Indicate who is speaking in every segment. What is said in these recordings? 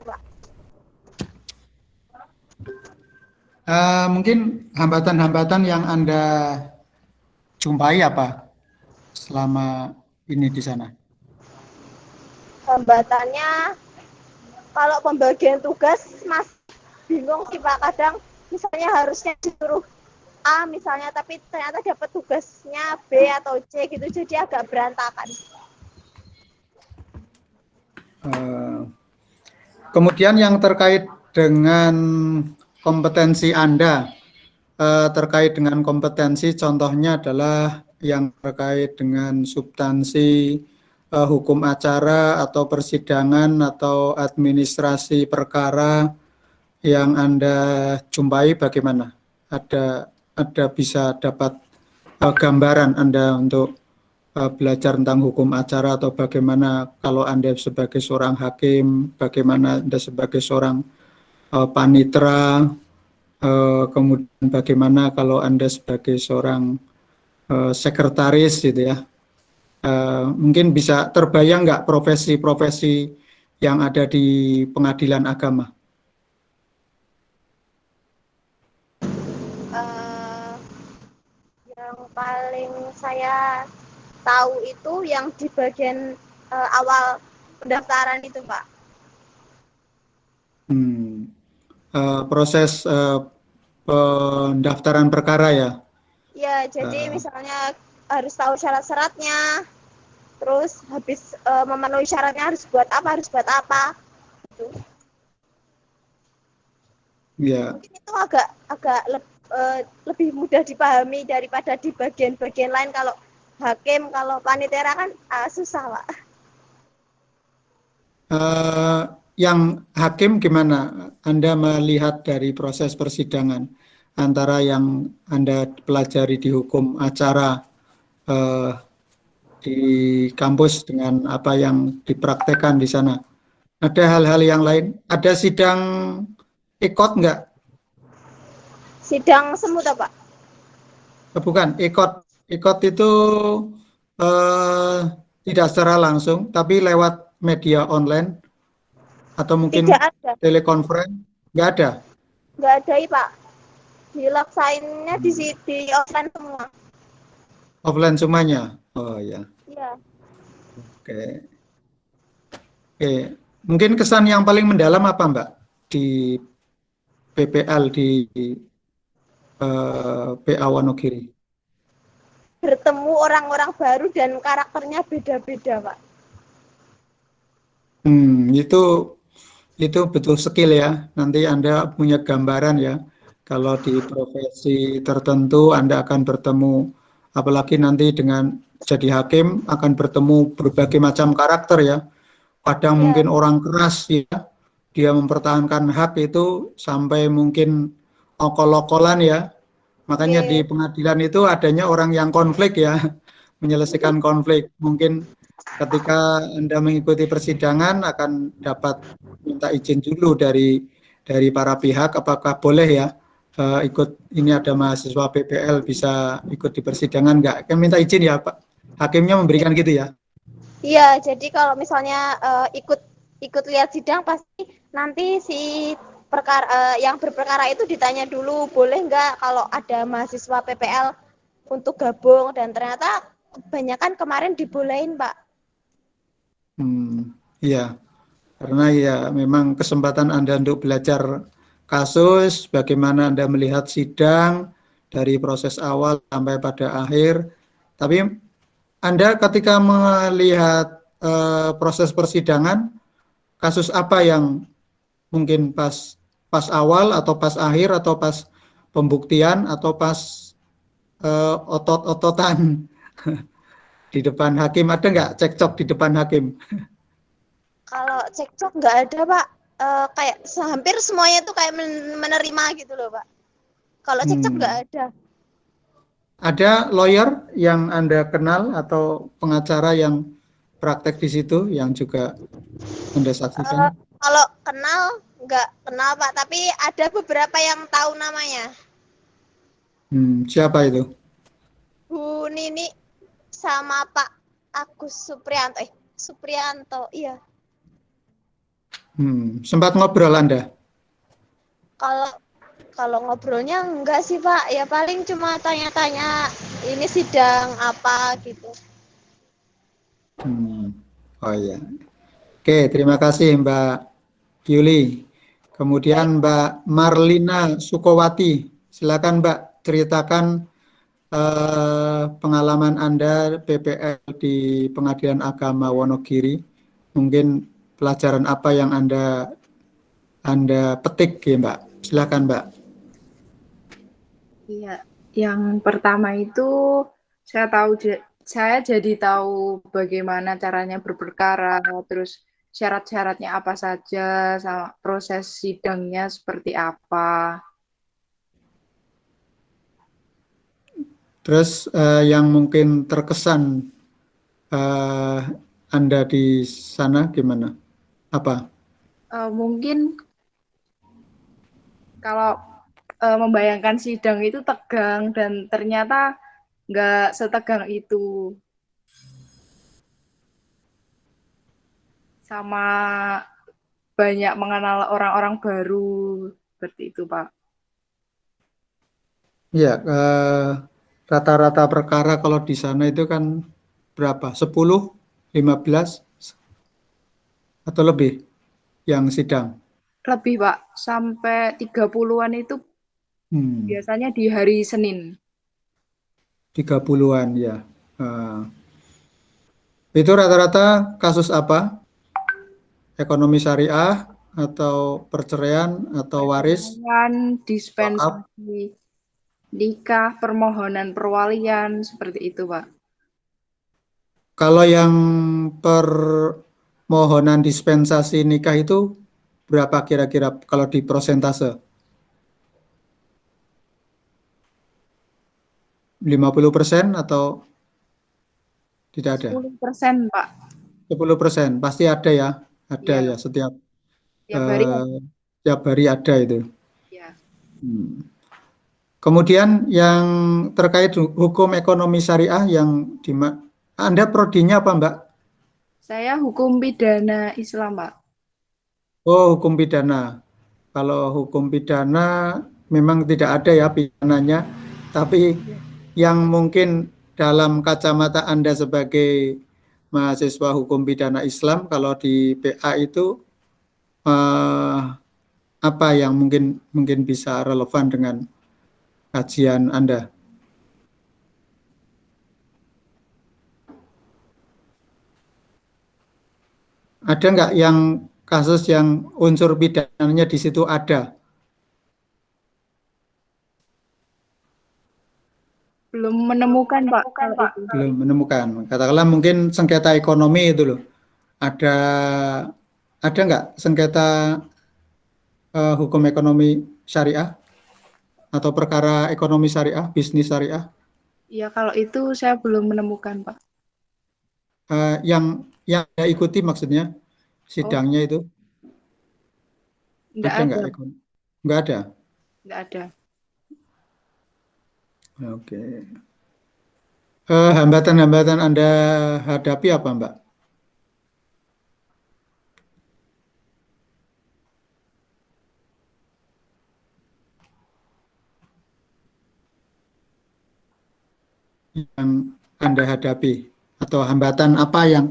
Speaker 1: Pak?
Speaker 2: Mungkin hambatan-hambatan yang Anda jumpai apa selama ini di sana?
Speaker 1: Hambatannya kalau pembagian tugas Mas bingung sih Pak, kadang misalnya harusnya disuruh A misalnya, tapi ternyata dapat tugasnya B atau C gitu, jadi agak berantakan.
Speaker 2: Eh, Kemudian yang terkait dengan kompetensi Anda, terkait dengan kompetensi contohnya adalah yang terkait dengan substansi hukum acara atau persidangan atau administrasi perkara yang Anda jumpai bagaimana? Ada bisa dapat gambaran Anda untuk belajar tentang hukum acara atau bagaimana kalau Anda sebagai seorang hakim, bagaimana Anda sebagai seorang panitera, kemudian bagaimana kalau Anda sebagai seorang sekretaris gitu ya. Mungkin bisa terbayang nggak profesi-profesi yang ada di pengadilan agama?
Speaker 1: Uh, yang paling saya tahu itu yang di bagian awal pendaftaran itu Pak.
Speaker 2: Proses pendaftaran perkara ya.
Speaker 1: Ya, jadi misalnya harus tahu syarat-syaratnya, terus habis memenuhi syaratnya harus buat apa gitu.
Speaker 2: Ya.
Speaker 1: Mungkin itu agak lebih mudah dipahami daripada di bagian-bagian lain. Kalau hakim, kalau panitera kan susah Pak.
Speaker 2: Yang hakim gimana Anda melihat dari proses persidangan antara yang Anda pelajari di hukum acara eh, di kampus dengan apa yang dipraktekkan di sana? Ada hal-hal yang lain? Ada sidang ikot nggak?
Speaker 1: Sidang semut Pak?
Speaker 2: Bukan, ikot. Ikot itu eh, tidak secara langsung, tapi lewat media online atau mungkin
Speaker 1: Tidak ada.
Speaker 2: telekonferensi. Nggak ada.
Speaker 1: Nggak ada Pak. Dilaksainnya di offline semua.
Speaker 2: Offline semuanya. Oh ya.
Speaker 1: Iya.
Speaker 2: Oke. Oke. Mungkin kesan yang paling mendalam apa Mbak di PPL di PA Wonogiri?
Speaker 1: Bertemu orang-orang baru dan karakternya beda-beda Pak.
Speaker 2: Itu betul skill ya. Nanti Anda punya gambaran ya. Kalau di profesi tertentu Anda akan bertemu, apalagi nanti dengan jadi hakim akan bertemu berbagai macam karakter ya. Kadang
Speaker 1: Ya,
Speaker 2: mungkin orang keras ya, dia mempertahankan hak itu sampai mungkin okol-okolan ya. Makanya di
Speaker 1: oke.
Speaker 2: pengadilan itu adanya orang yang konflik ya, menyelesaikan konflik. Mungkin ketika Anda mengikuti persidangan akan dapat minta izin dulu dari para pihak, apakah boleh ya ikut, ini ada mahasiswa PPL bisa ikut di persidangan nggak? Kan minta izin ya Pak. Hakimnya memberikan gitu ya.
Speaker 1: Iya, jadi kalau misalnya ikut lihat sidang pasti nanti si yang berperkara itu ditanya dulu boleh nggak kalau ada mahasiswa PPL untuk gabung, dan ternyata kebanyakan kemarin dibolehin Pak.
Speaker 2: Iya, karena ya memang kesempatan Anda untuk belajar kasus, bagaimana Anda melihat sidang dari proses awal sampai pada akhir. Tapi Anda ketika melihat proses persidangan, kasus apa yang mungkin pas awal atau pas akhir atau pas pembuktian atau pas otot-ototan di depan hakim, ada nggak cekcok di depan hakim?
Speaker 1: Kalau cekcok nggak ada Pak. Kayak hampir semuanya tuh kayak menerima gitu loh Pak. Kalau cekcok nggak
Speaker 2: Hmm.
Speaker 1: ada.
Speaker 2: Ada lawyer yang Anda kenal atau pengacara yang praktek di situ yang juga Anda saksikan?
Speaker 1: Kalau kenal nggak kenal Pak, tapi ada beberapa yang tahu namanya.
Speaker 2: Siapa itu?
Speaker 1: Bu Nini sama Pak Agus Suprianto. Suprianto, iya.
Speaker 2: Sempat ngobrol Anda?
Speaker 1: Kalau kalau ngobrolnya enggak sih Pak, ya paling cuma tanya-tanya ini sidang apa gitu.
Speaker 2: Oh iya. Oke, terima kasih Mbak Yuli.
Speaker 1: Baik,
Speaker 2: Kemudian Mbak Marlina Sukowati, silakan Mbak ceritakan pengalaman Anda PPL di Pengadilan Agama Wonogiri. Mungkin pelajaran apa yang Anda petik ya Mbak. Silakan Mbak.
Speaker 3: Iya, yang pertama itu saya tahu saya jadi tahu bagaimana caranya berperkara, terus syarat-syaratnya apa saja, sama proses sidangnya seperti apa.
Speaker 2: Terus yang mungkin terkesan eh, Anda di sana gimana? Apa?
Speaker 3: Mungkin kalau membayangkan sidang itu tegang dan ternyata nggak setegang itu. Sama banyak mengenal orang-orang baru seperti itu, Pak.
Speaker 2: Ya, rata-rata perkara kalau di sana itu kan berapa? 10, 15 atau lebih yang sidang?
Speaker 3: Lebih, Pak, sampai 30-an itu
Speaker 2: Hmm,
Speaker 3: biasanya di hari Senin.
Speaker 2: 30-an ya. Eh, itu rata-rata kasus apa? Ekonomi syariah atau perceraian atau waris?
Speaker 3: Perceraian,
Speaker 2: Wakaf?
Speaker 3: dispensasi, nikah, permohonan perwalian, seperti itu, Pak.
Speaker 2: Kalau yang permohonan dispensasi nikah itu berapa kira-kira kalau di persentase? 50% atau tidak ada?
Speaker 3: 10%, Pak.
Speaker 2: 10%, pasti ada ya. Ada
Speaker 3: Iya,
Speaker 2: ya
Speaker 3: tiap hari
Speaker 2: eh,
Speaker 3: ada.
Speaker 2: setiap hari ada itu.
Speaker 3: Ya.
Speaker 2: Hmm. Kemudian yang terkait hukum ekonomi syariah yang Anda prodinya apa Mbak?
Speaker 3: Saya hukum pidana Islam, Pak.
Speaker 2: Oh, hukum pidana. Kalau hukum pidana memang tidak ada ya pidananya, tapi yang mungkin dalam kacamata Anda sebagai mahasiswa hukum pidana Islam, kalau di PA itu eh, apa yang mungkin mungkin bisa relevan dengan kajian Anda? Ada nggak yang kasus yang unsur pidananya di situ ada?
Speaker 3: Belum menemukan, Pak, kalau itu.
Speaker 2: Belum menemukan. Katakanlah mungkin sengketa ekonomi itu loh. Ada ada nggak sengketa hukum ekonomi syariah atau perkara ekonomi syariah, bisnis syariah
Speaker 3: Ya, kalau itu saya belum menemukan, Pak.
Speaker 2: yang Anda ikuti maksudnya
Speaker 3: Oh,
Speaker 2: sidangnya itu
Speaker 3: enggak
Speaker 2: ada nggak
Speaker 3: ada.
Speaker 2: Nggak ada.
Speaker 3: Enggak ada.
Speaker 2: Oke. Hambatan-hambatan Anda hadapi apa Mbak? Yang Anda hadapi atau hambatan apa yang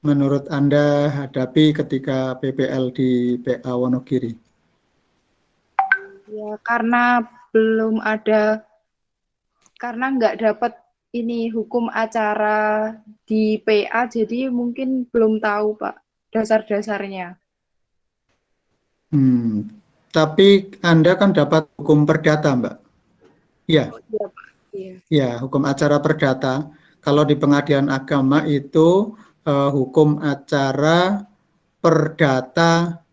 Speaker 2: menurut Anda hadapi ketika PPL di PA Wonogiri?
Speaker 3: Ya, belum ada, karena nggak dapat ini hukum acara di PA, jadi mungkin belum tahu, Pak, dasar-dasarnya.
Speaker 2: Tapi Anda kan dapat hukum perdata, Mbak. Iya,
Speaker 3: Oh iya, Pak. Iya.
Speaker 2: ya, hukum acara perdata. Kalau di pengadilan agama itu hukum acara perdata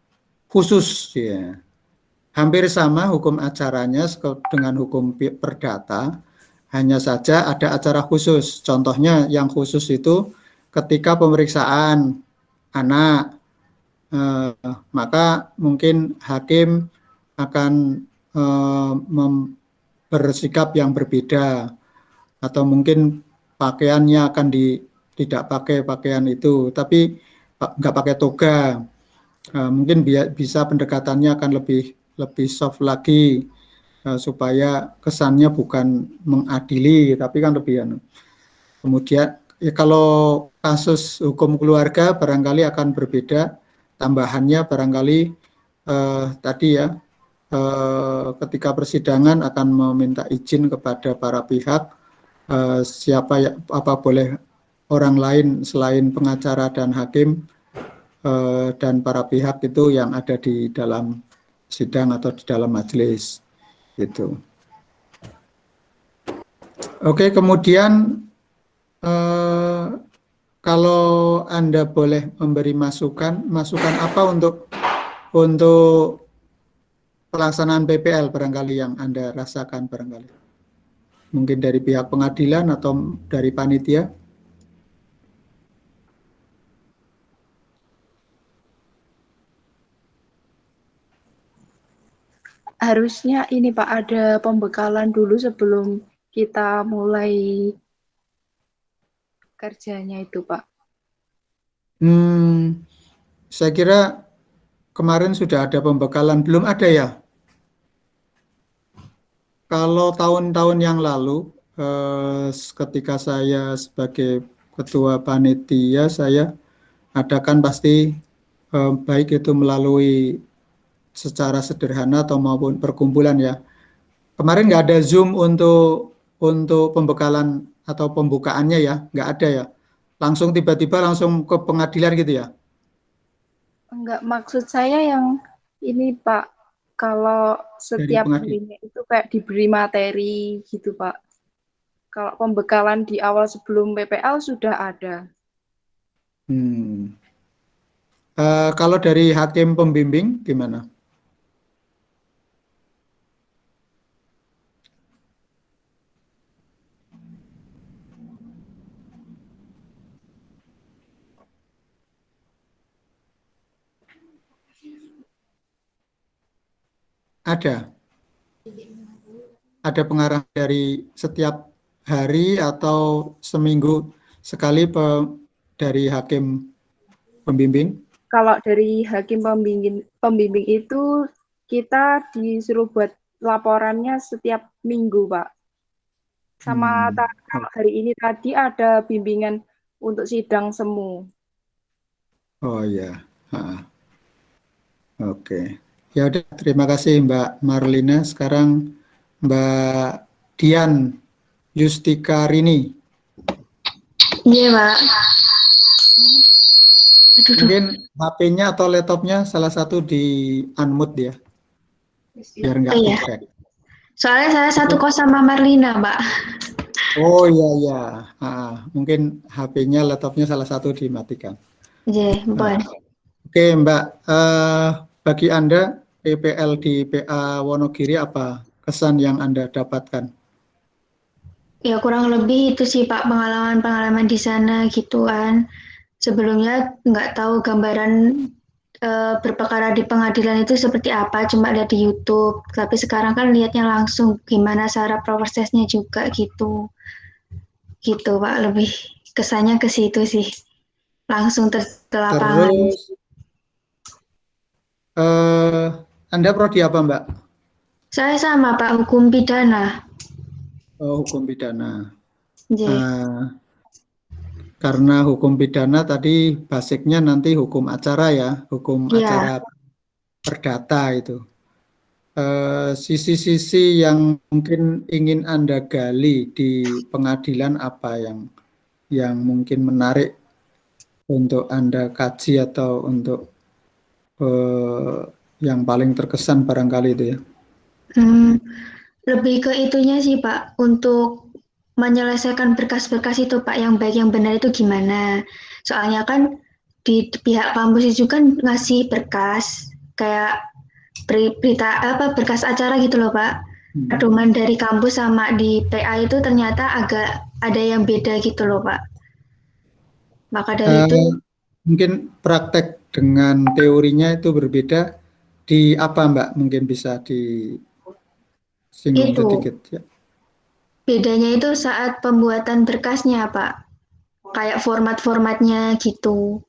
Speaker 2: khusus, ya. Hampir sama hukum acaranya dengan hukum perdata, hanya saja ada acara khusus. Contohnya yang khusus itu ketika pemeriksaan anak, maka mungkin hakim akan bersikap yang berbeda atau mungkin pakaiannya akan tidak pakai pakaian itu, tapi nggak pakai toga Mungkin bisa pendekatannya akan lebih soft lagi, supaya kesannya bukan mengadili, tapi kan lebih kemudian ya, kalau kasus hukum keluarga barangkali akan berbeda, tambahannya barangkali tadi ya, ketika persidangan akan meminta izin kepada para pihak, siapa ya, apa boleh orang lain selain pengacara dan hakim dan para pihak itu yang ada di dalam sidang atau di dalam majelis gitu. Oke, kemudian kalau Anda boleh memberi masukan apa untuk pelaksanaan PPL barangkali yang Anda rasakan barangkali. Mungkin dari pihak pengadilan atau dari panitia.
Speaker 3: Harusnya ini Pak, ada pembekalan dulu sebelum kita mulai kerjanya itu Pak.
Speaker 2: Saya kira kemarin sudah ada pembekalan, belum ada ya? Kalau tahun-tahun yang lalu, ketika saya sebagai ketua panitia, saya adakan pasti baik itu melalui secara sederhana atau maupun perkumpulan ya. Kemarin nggak ada Zoom untuk pembekalan atau pembukaannya ya, nggak ada ya. Langsung tiba-tiba langsung ke pengadilan gitu ya.
Speaker 3: Enggak, maksud saya yang ini Pak, kalau
Speaker 2: Dari
Speaker 3: setiap
Speaker 2: pengadilan.
Speaker 3: harinya itu kayak diberi materi gitu Pak. Kalau pembekalan di awal sebelum PPL sudah ada.
Speaker 2: Kalau dari hakim pembimbing gimana? Ada pengarang dari setiap hari atau seminggu sekali dari hakim pembimbing?
Speaker 3: Kalau dari hakim pembimbing itu kita disuruh buat laporannya setiap minggu Pak. Sama kalau hari ini tadi ada bimbingan untuk sidang semu.
Speaker 2: Oh ya, oke. Ya udah, terima kasih Mbak Marlina. Sekarang Mbak Dian Yustika Rini.
Speaker 4: Iya, Pak.
Speaker 2: Mungkin HP-nya atau laptopnya salah satu di unmute ya, biar nggak
Speaker 4: iya.
Speaker 2: feedback.
Speaker 4: Soalnya saya satu kos sama Marlina, Pak.
Speaker 2: Oh iya. Mungkin HP-nya, laptopnya salah satu dimatikan.
Speaker 4: Iya, boleh.
Speaker 2: Oke Mbak, bagi Anda PPL di PA Wonogiri apa kesan yang Anda dapatkan?
Speaker 4: Ya kurang lebih itu sih Pak, pengalaman-pengalaman di sana gitu kan. Sebelumnya nggak tahu gambaran berperkara di pengadilan itu seperti apa, cuma lihat di YouTube. Tapi sekarang kan lihatnya langsung gimana cara prosesnya juga gitu. Gitu Pak, lebih kesannya ke situ sih. Langsung ke lapangan.
Speaker 2: Terus Anda prodi apa Mbak?
Speaker 4: Saya sama Pak, hukum pidana.
Speaker 2: Oh, hukum pidana.
Speaker 4: Iya.
Speaker 2: Karena hukum pidana tadi basicnya nanti hukum acara ya, hukum acara perdata itu. Sisi-sisi yang mungkin ingin Anda gali di pengadilan apa yang mungkin menarik untuk Anda kaji atau untuk yang paling terkesan barangkali itu ya?
Speaker 4: Lebih ke itunya sih Pak, untuk menyelesaikan berkas-berkas itu Pak, yang baik yang benar itu gimana. Soalnya kan di pihak kampus itu kan ngasih berkas, kayak berita berkas acara gitu loh Pak. Pedoman dari kampus sama di PA itu ternyata agak ada yang beda gitu loh Pak. Maka dari itu
Speaker 2: mungkin praktek dengan teorinya itu berbeda di apa Mbak? Mungkin bisa disinggung
Speaker 4: itu
Speaker 2: sedikit ya.
Speaker 4: bedanya itu saat pembuatan berkasnya Pak, kayak format-formatnya gitu.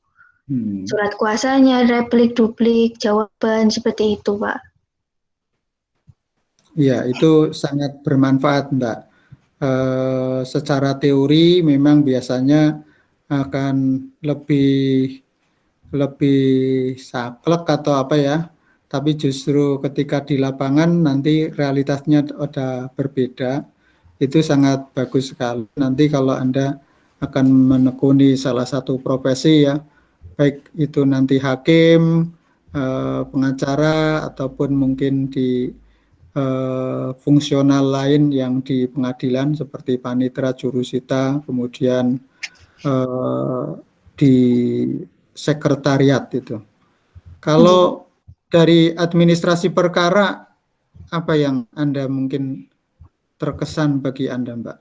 Speaker 4: Surat kuasanya, replik, duplik, jawaban, seperti itu, Pak.
Speaker 2: Ya, itu sangat bermanfaat, Mbak. Secara teori memang biasanya akan lebih saklek atau apa ya, tapi justru ketika di lapangan nanti realitasnya ada berbeda. Itu sangat bagus sekali. Nanti kalau Anda akan menekuni salah satu profesi ya, baik itu nanti hakim, pengacara, ataupun mungkin di fungsional lain yang di pengadilan seperti panitera, jurusita, kemudian di sekretariat itu. Kalau dari administrasi perkara, apa yang Anda mungkin terkesan bagi Anda, Mbak?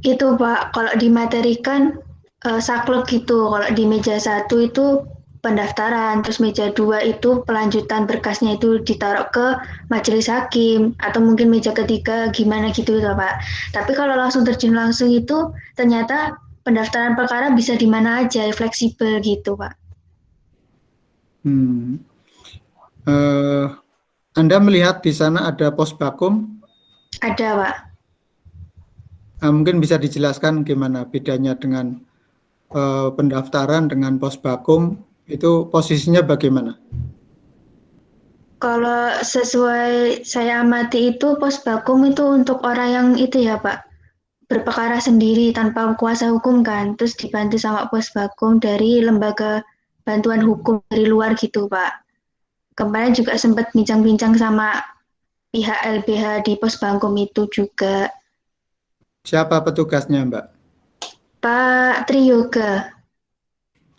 Speaker 4: Itu Pak, kalau dimaterikan saklek gitu. Kalau di meja 1 itu pendaftaran, terus meja 2 itu pelanjutan berkasnya itu ditaruh ke majelis hakim, atau mungkin meja ketiga gimana gitu Pak. Tapi kalau langsung terjun langsung itu ternyata pendaftaran perkara bisa di mana aja, fleksibel gitu Pak.
Speaker 2: Anda melihat di sana ada pos bakum?
Speaker 4: Ada Pak.
Speaker 2: Mungkin bisa dijelaskan gimana bedanya dengan pendaftaran dengan pos bakum, itu posisinya bagaimana?
Speaker 4: Kalau sesuai saya amati itu pos bakum itu untuk orang yang itu ya Pak, berperkara sendiri tanpa kuasa hukum kan, terus dibantu sama pos bakum dari lembaga bantuan hukum dari luar gitu Pak. Kemarin juga sempat bincang-bincang sama pihak LBH di pos bakum itu juga.
Speaker 2: Siapa petugasnya, Mbak?
Speaker 4: Pak Triyoga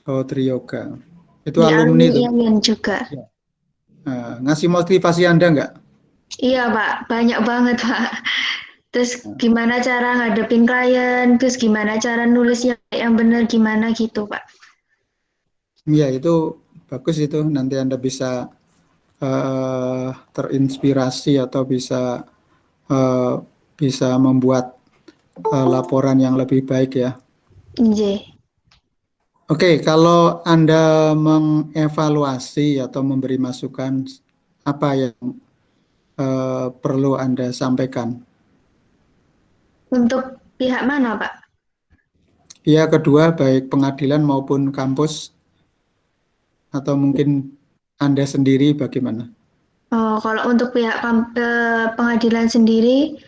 Speaker 2: Oh, Triyoga. Itu
Speaker 4: di
Speaker 2: alumni itu.
Speaker 4: alumni juga.
Speaker 2: Ngasih motivasi Anda nggak?
Speaker 4: Iya Pak, banyak banget Pak. Terus gimana cara ngadepin klien, terus gimana cara nulis yang benar gimana gitu Pak.
Speaker 2: Ya, itu bagus itu. Nanti Anda bisa terinspirasi atau eh, bisa membuat laporan yang lebih baik ya.
Speaker 4: Iya.
Speaker 2: Oke, kalau Anda mengevaluasi atau memberi masukan, apa yang perlu Anda sampaikan?
Speaker 4: Untuk pihak mana Pak?
Speaker 2: Ya, kedua, baik pengadilan maupun kampus, atau mungkin Anda sendiri bagaimana?
Speaker 4: Oh, kalau untuk pihak pengadilan sendiri,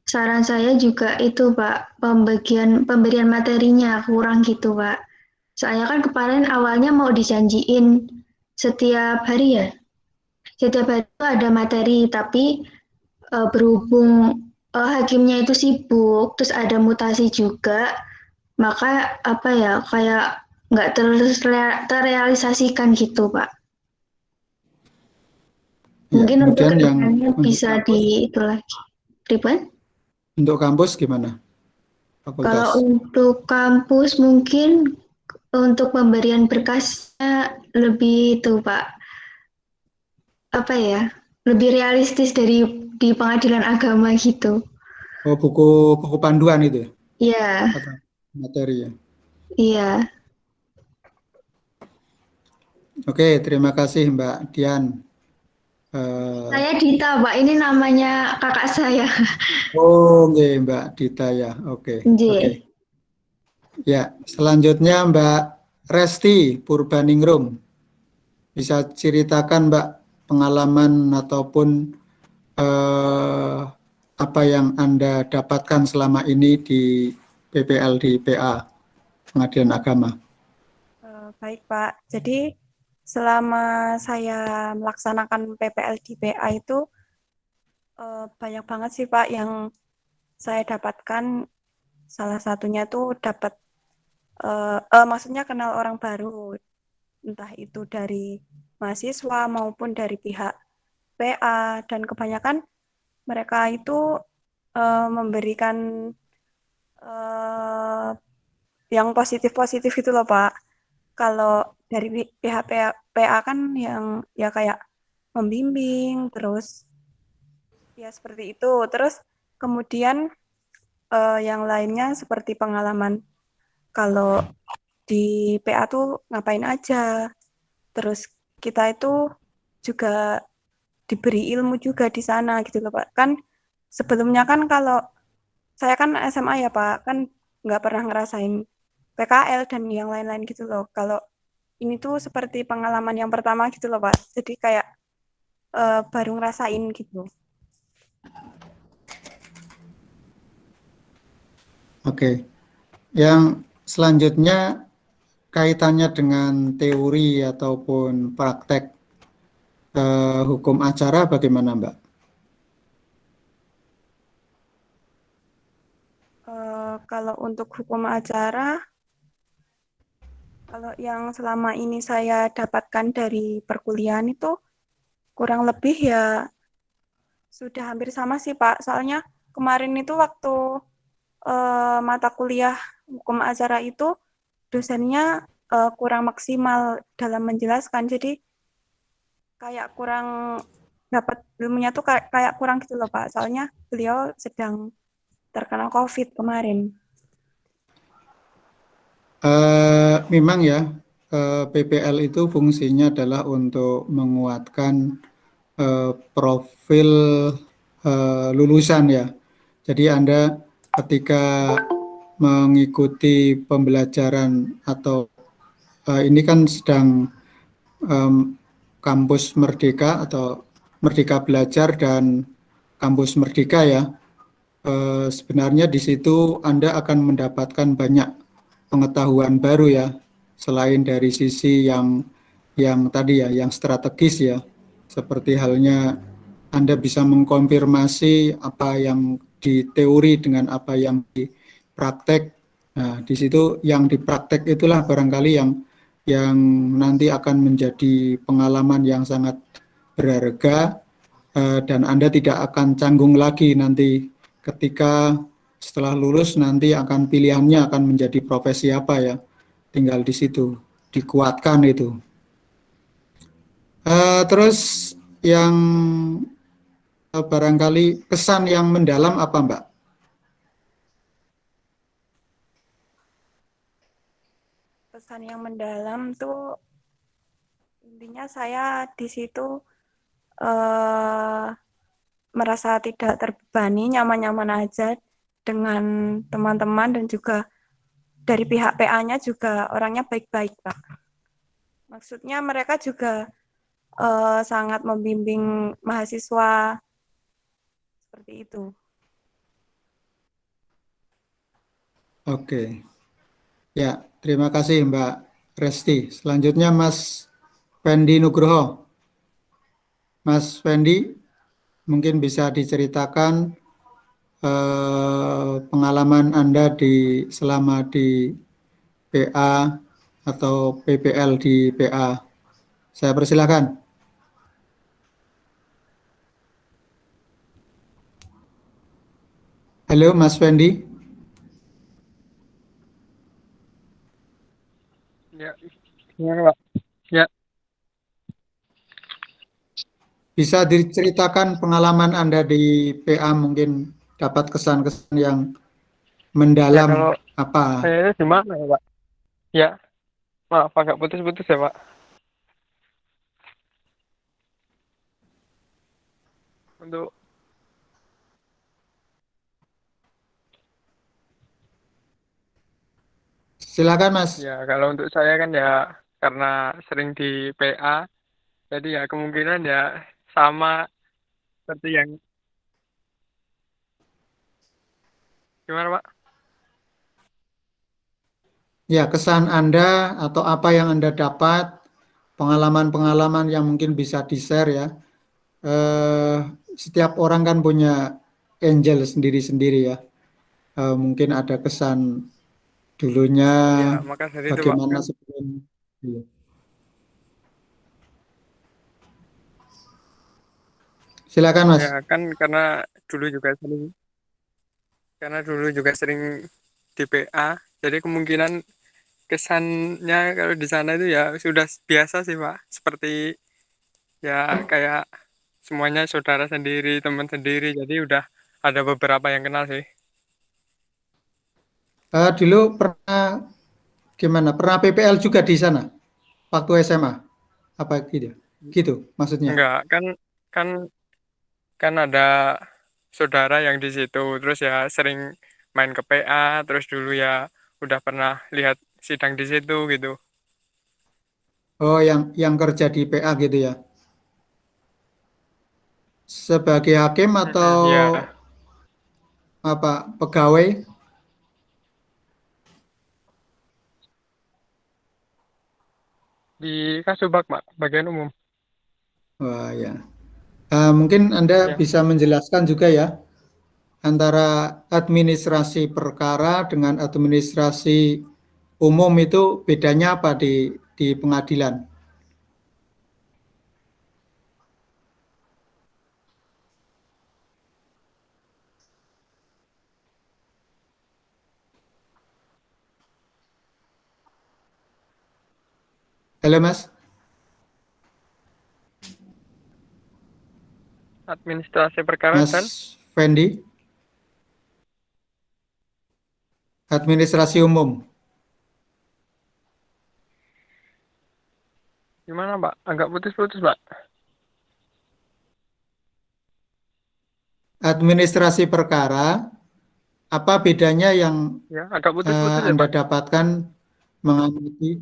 Speaker 4: saran saya juga itu Pak, pemberian materinya kurang gitu Pak. Soalnya kan kemarin awalnya mau dijanjiin setiap hari ya, setiap hari itu ada materi, tapi berhubung hakimnya itu sibuk, terus ada mutasi juga, maka apa ya, kayak nggak terrealisasikan gitu Pak.
Speaker 2: Ya,
Speaker 4: Mungkin untuk
Speaker 2: kemudian yang
Speaker 4: kedepannya
Speaker 2: untuk
Speaker 4: bisa
Speaker 2: kampus,
Speaker 4: itu lagi. Ribuan?
Speaker 2: gimana?
Speaker 4: Kalau
Speaker 2: Fakultas.
Speaker 4: untuk kampus mungkin untuk pemberian berkasnya lebih itu Pak, apa ya, lebih realistis dari di pengadilan agama gitu.
Speaker 2: Oh, buku buku panduan itu ya?
Speaker 4: Iya,
Speaker 2: Atau materi ya?
Speaker 4: iya.
Speaker 2: Oke, terima kasih Mbak Dian.
Speaker 4: Saya Dita Pak, ini namanya kakak saya.
Speaker 2: Oke, Mbak Dita ya. Oke, oke.
Speaker 4: J.
Speaker 2: Ya, selanjutnya Mbak Resti Purbaningrum. Bisa ceritakan Mbak pengalaman ataupun eh, apa yang Anda dapatkan selama ini di PPL di PA, Pengadilan Agama.
Speaker 5: Baik Pak, jadi selama saya melaksanakan PPL di PA itu banyak banget sih Pak yang saya dapatkan. Salah satunya tuh dapat, maksudnya kenal orang baru, entah itu dari mahasiswa maupun dari pihak PA, dan kebanyakan mereka itu memberikan eh, yang positif-positif itu loh Pak. Kalau dari pihak PA kan yang ya kayak membimbing, terus ya seperti itu. Terus kemudian yang lainnya seperti pengalaman kalau di PA tuh ngapain aja. Terus kita itu juga diberi ilmu juga di sana gitu loh Pak. Kan sebelumnya kan kalau saya kan SMA ya Pak, kan nggak pernah ngerasain PKL dan yang lain-lain gitu loh. Kalau ini tuh seperti pengalaman yang pertama gitu loh Pak. Jadi kayak baru ngerasain gitu.
Speaker 2: Oke. Yang selanjutnya kaitannya dengan teori ataupun praktek hukum acara bagaimana, Mbak?
Speaker 5: Kalau untuk hukum acara, kalau yang selama ini saya dapatkan dari perkuliahan itu kurang lebih ya sudah hampir sama sih Pak. Soalnya kemarin itu waktu mata kuliah hukum acara itu dosennya kurang maksimal dalam menjelaskan. Jadi kayak kurang dapat ilmunya tuh kayak kurang gitu loh Pak. Soalnya beliau sedang terkena COVID kemarin.
Speaker 2: Memang ya, PPL itu fungsinya adalah untuk menguatkan profil lulusan ya. Jadi Anda ketika mengikuti pembelajaran atau ini kan sedang kampus Merdeka atau Merdeka Belajar dan kampus Merdeka ya. Sebenarnya di situ Anda akan mendapatkan banyak pengetahuan baru ya, selain dari sisi yang tadi ya, yang strategis ya, seperti halnya Anda bisa mengkonfirmasi apa yang di teori dengan apa yang di praktek. Nah, di situ yang di praktek itulah barangkali yang nanti akan menjadi pengalaman yang sangat berharga dan Anda tidak akan canggung lagi nanti ketika setelah lulus nanti akan pilihannya akan menjadi profesi apa ya, tinggal di situ dikuatkan itu. Terus yang barangkali kesan yang mendalam apa Mbak?
Speaker 5: Pesan yang mendalam tuh intinya saya di situ merasa tidak terbebani, nyaman-nyaman aja dengan teman-teman dan juga dari pihak PA-nya juga orangnya baik-baik, Pak. Maksudnya mereka juga sangat membimbing mahasiswa seperti itu.
Speaker 2: Oke. Ya, terima kasih Mbak Resti. Selanjutnya Mas Fendi Nugroho. Mas Fendi, mungkin bisa diceritakan pengalaman Anda selama di PA atau PPL di PA. Saya persilakan. Halo Mas Fendi.
Speaker 6: Ya, gimana Pak? Ya,
Speaker 2: Bisa diceritakan pengalaman Anda di PA, mungkin dapat kesan-kesan yang
Speaker 6: ya
Speaker 2: mendalam
Speaker 6: kalau
Speaker 2: apa?
Speaker 6: saya itu gimana ya Pak? Ya, maaf agak putus-putus ya Pak. Untuk
Speaker 2: Silakan Mas.
Speaker 6: ya kalau untuk saya kan ya karena sering di PA, jadi ya kemungkinan ya sama seperti yang gimana Pak?
Speaker 2: Ya, kesan Anda atau apa yang Anda dapat, pengalaman-pengalaman yang mungkin bisa di-share ya. Setiap orang kan punya angel sendiri-sendiri ya. Mungkin ada kesan dulunya
Speaker 6: Ya, maka dari itu Pak
Speaker 2: bagaimana
Speaker 6: kan
Speaker 2: sebelum. Iya. Silakan Mas.
Speaker 6: ya kan karena dulu juga sering di PA, jadi kemungkinan kesannya kalau di sana itu ya sudah biasa sih Pak. Seperti ya kayak semuanya saudara sendiri, teman sendiri, jadi udah ada beberapa yang kenal sih.
Speaker 2: Dulu pernah gimana? Pernah PPL juga di sana waktu SMA? Apa gitu? Gitu maksudnya?
Speaker 6: Enggak, kan kan ada saudara yang di situ, terus ya sering main ke PA, terus dulu ya udah pernah lihat sidang di situ gitu.
Speaker 2: Oh, yang kerja di PA gitu ya? Sebagai hakim atau
Speaker 6: Ya,
Speaker 2: apa pegawai?
Speaker 6: di Kasubag, Pak, bagian umum.
Speaker 2: Wah ya. Mungkin Anda
Speaker 6: Ya,
Speaker 2: bisa menjelaskan juga ya antara administrasi perkara dengan administrasi umum itu bedanya apa di pengadilan? Halo Mas,
Speaker 6: administrasi perkara
Speaker 2: Mas
Speaker 6: dan
Speaker 2: Fendi, administrasi umum.
Speaker 6: gimana, Pak? Agak putus-putus, Pak.
Speaker 2: Administrasi perkara, apa bedanya yang
Speaker 6: Ya, agak putus-putus ya,
Speaker 2: Anda
Speaker 6: Pak.
Speaker 2: dapatkan mengamati?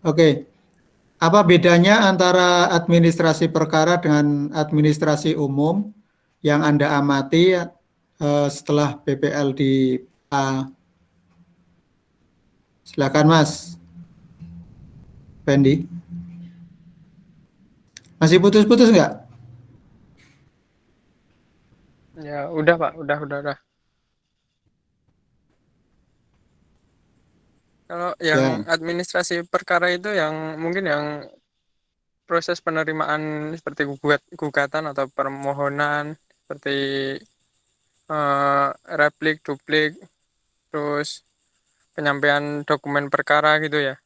Speaker 2: Oke, apa bedanya antara administrasi perkara dengan administrasi umum yang Anda amati setelah PPL di A? Silakan Mas Fendi. Masih putus-putus nggak?
Speaker 6: Ya, udah, Pak. Udah. Kalau yang
Speaker 2: Ya,
Speaker 6: administrasi perkara itu yang mungkin yang proses penerimaan seperti gugatan atau permohonan, seperti replik, duplik, terus penyampaian dokumen perkara gitu ya.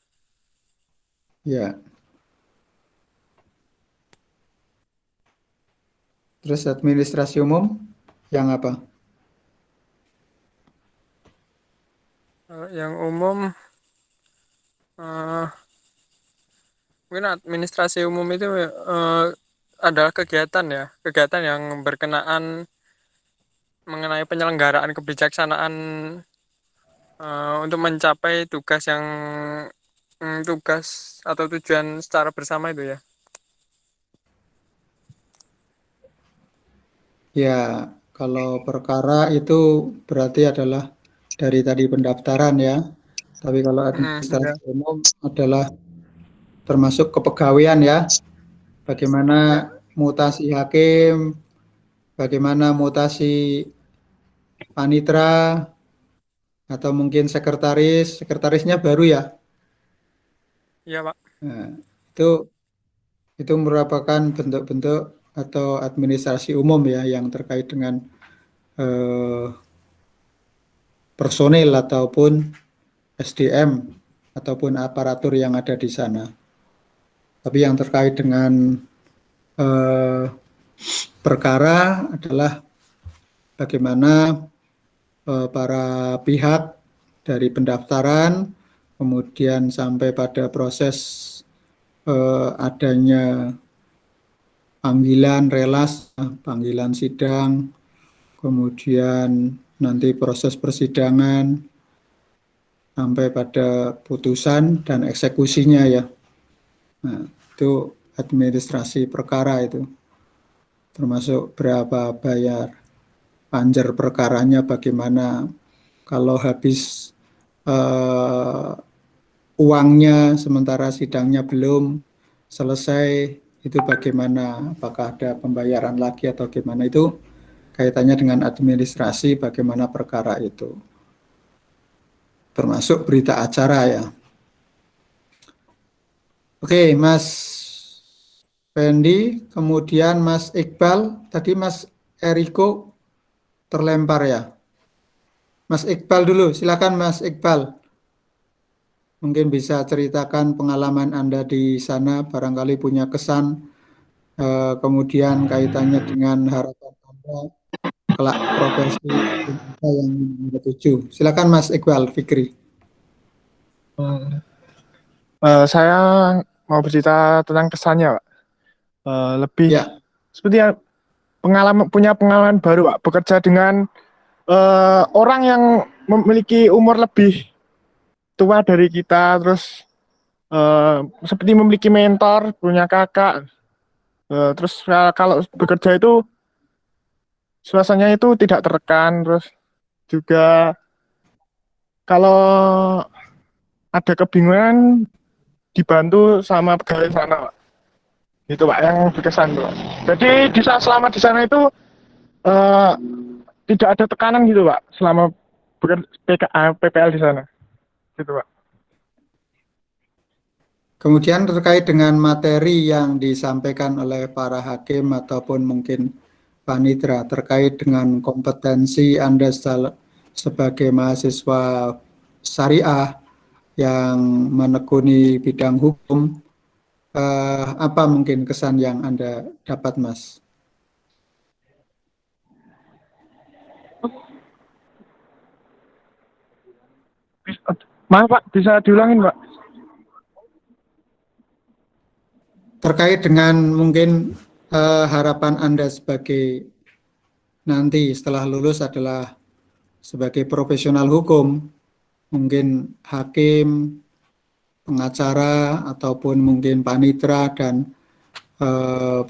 Speaker 2: ya. Terus administrasi umum yang apa?
Speaker 6: Yang umum eh, mungkin administrasi umum itu adalah kegiatan yang berkenaan mengenai penyelenggaraan kebijaksanaan untuk mencapai tugas atau tujuan secara bersama itu ya.
Speaker 2: Ya, kalau perkara itu berarti adalah dari tadi pendaftaran ya. Tapi kalau
Speaker 6: Ya,
Speaker 2: administrasi umum adalah termasuk kepegawaian ya. Bagaimana
Speaker 6: ya,
Speaker 2: mutasi hakim, bagaimana mutasi panitra, atau mungkin sekretaris. Sekretarisnya baru ya.
Speaker 6: iya Pak.
Speaker 2: Nah, itu merupakan bentuk-bentuk atau administrasi umum ya yang terkait dengan eh, personil ataupun SDM ataupun aparatur yang ada di sana. Tapi yang terkait dengan eh, perkara adalah bagaimana para pihak dari pendaftaran kemudian sampai pada proses adanya panggilan relas, panggilan sidang, kemudian nanti proses persidangan sampai pada putusan dan eksekusinya ya. Nah, itu administrasi perkara itu, termasuk berapa bayar panjer perkaranya, bagaimana kalau habis uangnya sementara sidangnya belum selesai, itu bagaimana, apakah ada pembayaran lagi atau gimana, itu kaitannya dengan administrasi bagaimana perkara itu. Termasuk berita acara ya. Oke, Mas Fendi, kemudian Mas Iqbal, tadi Mas Eriko terlempar ya. Mas Iqbal dulu, silakan Mas Iqbal. Mungkin bisa ceritakan pengalaman Anda di sana, barangkali punya kesan, kemudian kaitannya dengan harapan Anda kelak profesi apa yang Anda tuju. Silakan Mas Iqbal Fikri.
Speaker 7: Saya mau bercerita tentang kesannya, Pak. Lebih
Speaker 2: Ya,
Speaker 7: seperti yang punya pengalaman baru, Pak. Bekerja dengan orang yang memiliki umur lebih tua dari kita, terus seperti memiliki mentor, punya kakak. Terus kalau bekerja itu suasananya itu tidak tertekan, terus juga kalau ada kebingungan dibantu sama pegawai sana, Pak. Itu Pak yang berkesan, Pak. Jadi selama di sana itu eh, tidak ada tekanan gitu, Pak, selama PPL di sana. Gitu, Pak.
Speaker 2: kemudian terkait dengan materi yang disampaikan oleh para hakim ataupun mungkin panitra terkait dengan kompetensi Anda sebagai mahasiswa syariah yang menekuni bidang hukum, apa mungkin kesan yang Anda dapat, Mas?
Speaker 7: Maaf Pak, bisa diulangin Pak?
Speaker 2: Terkait dengan mungkin harapan Anda sebagai nanti setelah lulus adalah sebagai profesional hukum, mungkin hakim, pengacara, ataupun mungkin panitra dan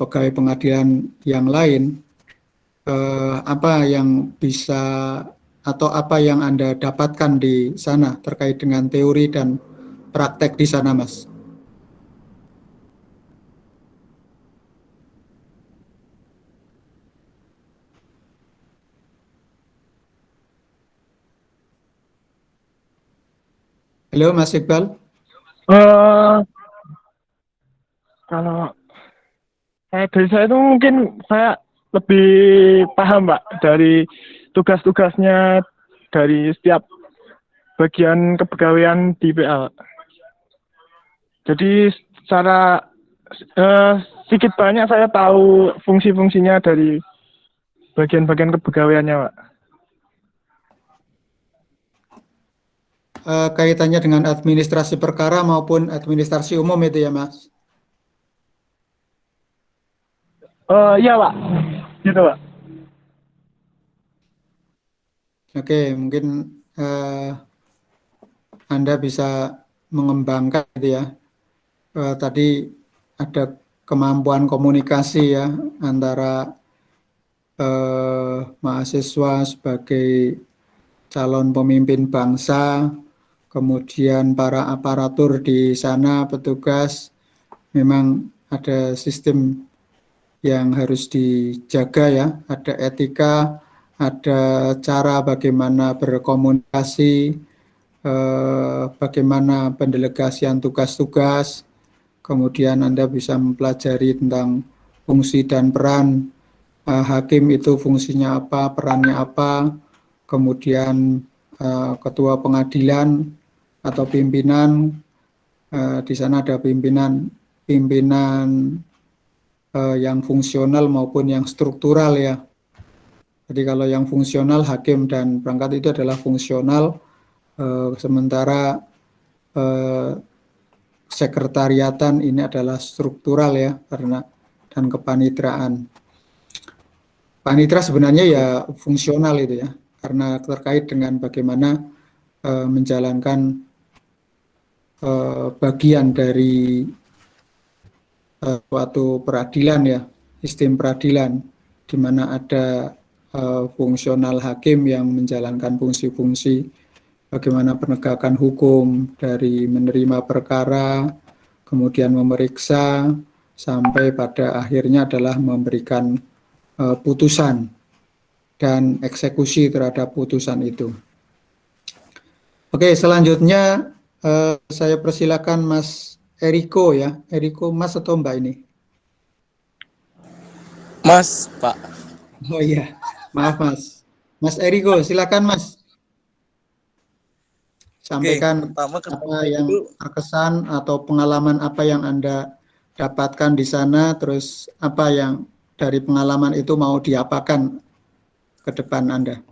Speaker 2: pegawai pengadilan yang lain, apa yang bisa atau apa yang Anda dapatkan di sana terkait dengan teori dan praktek di sana, Mas? Halo, Mas Iqbal.
Speaker 7: Kalau dari saya itu mungkin saya lebih paham Pak dari tugas-tugasnya dari setiap bagian kepegawaian di PL. Jadi secara sedikit banyak saya tahu fungsi-fungsinya dari bagian-bagian kepegawaiannya, Pak.
Speaker 2: Kaitannya dengan administrasi perkara maupun administrasi umum itu ya, Mas?
Speaker 7: Iya, Pak. Gitu, Pak.
Speaker 2: Oke, mungkin Anda bisa mengembangkan gitu ya. Tadi ada kemampuan komunikasi ya antara mahasiswa sebagai calon pemimpin bangsa, kemudian para aparatur di sana, petugas, memang ada sistem yang harus dijaga ya, ada etika, ada cara bagaimana berkomunikasi, bagaimana pendelegasian tugas-tugas, kemudian Anda bisa mempelajari tentang fungsi dan peran hakim itu fungsinya apa, perannya apa, kemudian ketua pengadilan atau pimpinan, di sana ada pimpinan yang fungsional maupun yang struktural ya. Jadi kalau yang fungsional hakim dan perangkat itu adalah fungsional, sementara sekretariatan ini adalah struktural ya, karena dan kepanitraan. Panitra sebenarnya ya fungsional itu ya, karena terkait dengan bagaimana menjalankan bagian dari suatu peradilan ya, sistem peradilan, di mana ada fungsional hakim yang menjalankan fungsi-fungsi bagaimana penegakan hukum dari menerima perkara, kemudian memeriksa, sampai pada akhirnya adalah memberikan putusan dan eksekusi terhadap putusan itu. Oke, selanjutnya saya persilakan Mas Eriko ya. Eriko, Mas atau Mbak ini?
Speaker 8: Mas, Pak.
Speaker 2: Oh iya, maaf Mas. Mas Eriko, silakan Mas. Sampaikan apa yang terkesan atau pengalaman apa yang Anda dapatkan di sana, terus apa yang dari pengalaman itu mau diapakan ke depan Anda?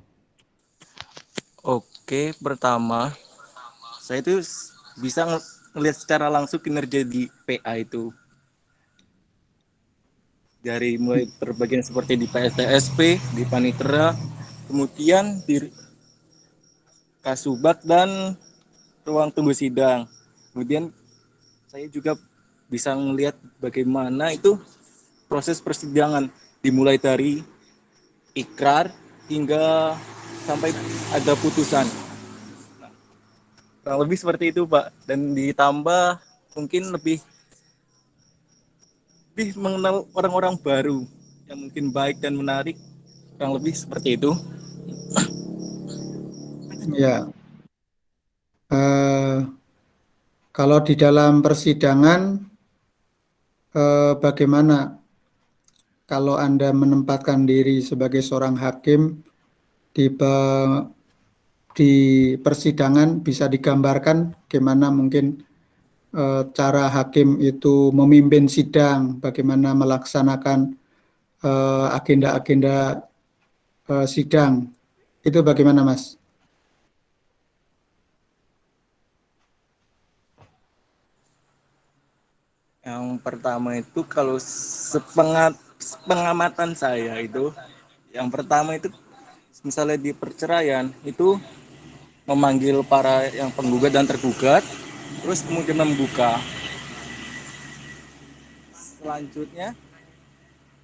Speaker 8: Oke, pertama, saya itu bisa ngelihat secara langsung kinerja di PA itu. Dari mulai berbagian seperti di PSTSP, di Panitera, kemudian di Kasubag dan ruang tunggu sidang. Kemudian saya juga bisa melihat bagaimana itu proses persidangan dimulai dari ikrar hingga sampai ada putusan. Nah, kurang lebih seperti itu, Pak. Dan ditambah mungkin lebih mengenal orang-orang baru yang mungkin baik dan menarik, kurang lebih seperti itu.
Speaker 2: Ya, kalau di dalam persidangan, bagaimana kalau Anda menempatkan diri sebagai seorang hakim di persidangan, bisa digambarkan bagaimana mungkin cara hakim itu memimpin sidang, bagaimana melaksanakan agenda-agenda sidang, itu bagaimana, Mas?
Speaker 8: Yang pertama itu kalau pengamatan saya itu, yang pertama itu misalnya di perceraian itu memanggil para yang penggugat dan tergugat, terus kemudian membuka. Selanjutnya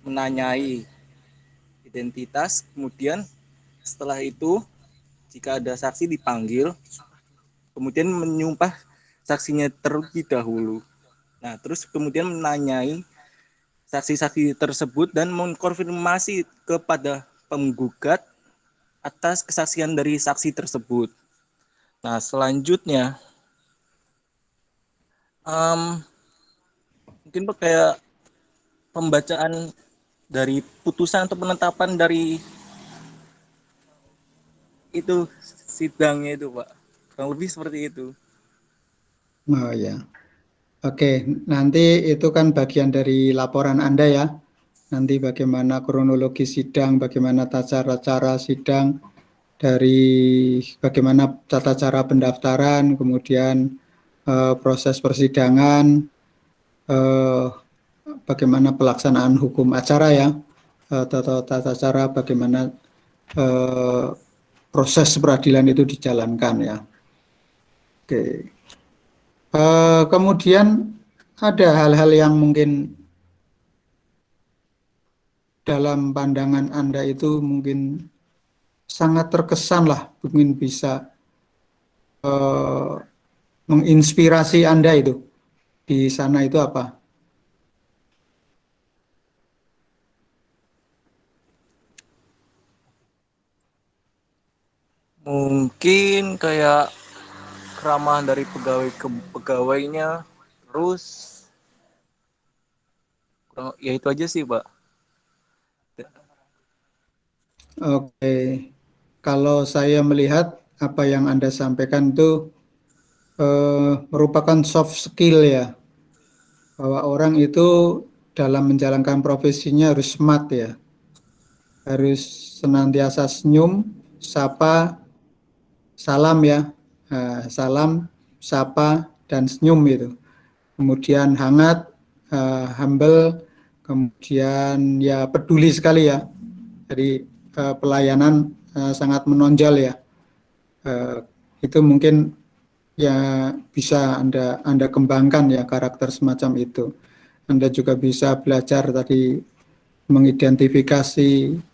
Speaker 8: menanyai identitas, kemudian setelah itu jika ada saksi dipanggil, kemudian menyumpah saksinya terlebih dahulu. Nah, terus kemudian menanyai saksi-saksi tersebut dan mengkonfirmasi kepada penggugat atas kesaksian dari saksi tersebut. Nah, selanjutnya mungkin kayak pembacaan dari putusan atau penetapan dari itu sidangnya itu, Pak. Kurang lebih seperti itu.
Speaker 2: Oh ya, oke. Nanti itu kan bagian dari laporan Anda ya. Nanti bagaimana kronologi sidang, bagaimana tata cara sidang, dari bagaimana tata cara pendaftaran, kemudian proses persidangan, bagaimana pelaksanaan hukum acara ya, tata cara bagaimana proses peradilan itu dijalankan ya. Oke. Kemudian ada hal-hal yang mungkin dalam pandangan Anda itu mungkin sangat terkesan lah, mungkin bisa menginspirasi Anda itu di sana itu apa?
Speaker 8: Mungkin kayak keramahan dari pegawai ke pegawainya, terus ya itu aja sih, Pak.
Speaker 2: Oke, kalau saya melihat apa yang Anda sampaikan itu merupakan soft skill ya, bahwa orang itu dalam menjalankan profesinya harus smart ya, harus senantiasa senyum, sapa, salam ya, salam, sapa, dan senyum itu. Kemudian hangat, humble, kemudian ya peduli sekali ya. Jadi pelayanan sangat menonjol ya. Itu mungkin ya bisa Anda kembangkan ya karakter semacam itu. Anda juga bisa belajar tadi mengidentifikasi,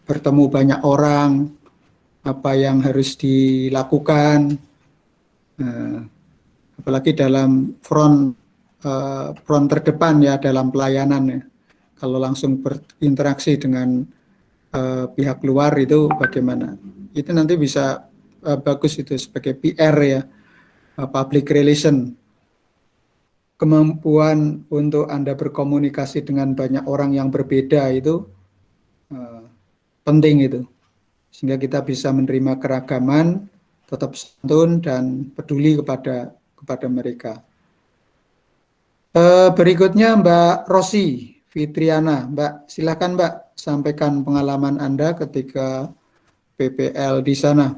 Speaker 2: bertemu banyak orang, apa yang harus dilakukan, apalagi dalam front terdepan ya dalam pelayanan ya. Kalau langsung berinteraksi dengan pihak luar itu bagaimana? Itu nanti bisa bagus itu sebagai PR ya, public relation. Kemampuan untuk Anda berkomunikasi dengan banyak orang yang berbeda itu penting itu. Sehingga kita bisa menerima keragaman, tetap santun dan peduli kepada mereka. Berikutnya Mbak Rosi Fitriana. Mbak, silakan Mbak sampaikan pengalaman Anda ketika PPL di sana.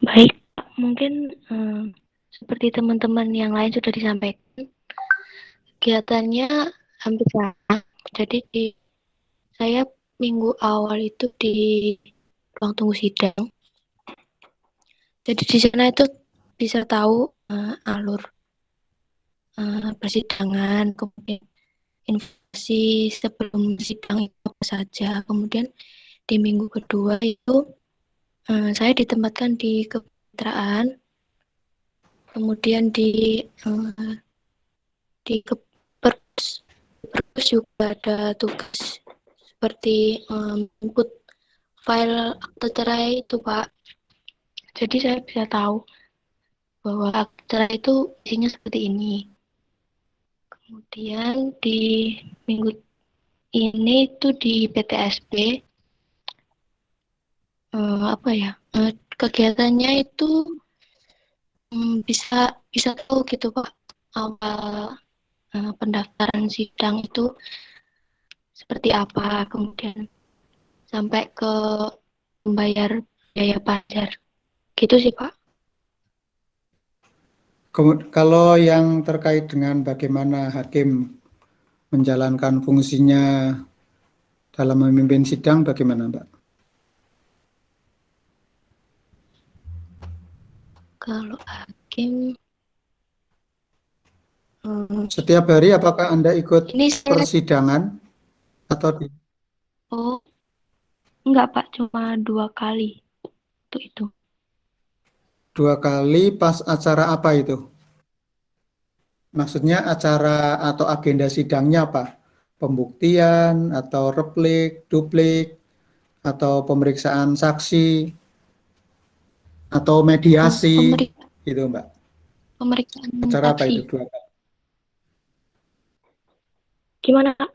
Speaker 9: Baik,
Speaker 4: mungkin seperti teman-teman yang lain sudah disampaikan, kegiatannya hampir sama. Jadi saya minggu awal itu di ruang tunggu sidang. Jadi di sana itu bisa tahu alur persidangan, kemudian informasi sebelum sidang itu apa saja. Kemudian di minggu kedua itu saya ditempatkan di kemitraan, kemudian di Perpus juga ada tugas seperti input file akte cerai itu Pak. Jadi saya bisa tahu bahwa akte cerai itu isinya seperti ini. Kemudian di minggu ini itu di PTSB kegiatannya itu bisa tahu gitu Pak, awal pendaftaran sidang itu seperti apa, kemudian sampai ke membayar biaya pajak gitu sih Pak.
Speaker 2: Kalau yang terkait dengan bagaimana hakim menjalankan fungsinya dalam memimpin sidang, bagaimana Mbak?
Speaker 4: Kalau hakim
Speaker 2: setiap hari apakah Anda ikut
Speaker 4: ini saya,
Speaker 2: persidangan atau
Speaker 4: enggak Pak, cuma 2 kali untuk itu.
Speaker 2: 2 kali pas acara apa itu? Maksudnya acara atau agenda sidangnya apa? Pembuktian atau replik, duplik, atau pemeriksaan saksi, atau mediasi, gitu Mbak?
Speaker 4: Pemeriksaan
Speaker 2: acara
Speaker 4: saksi.
Speaker 2: Apa itu 2 kali?
Speaker 4: Gimana Pak?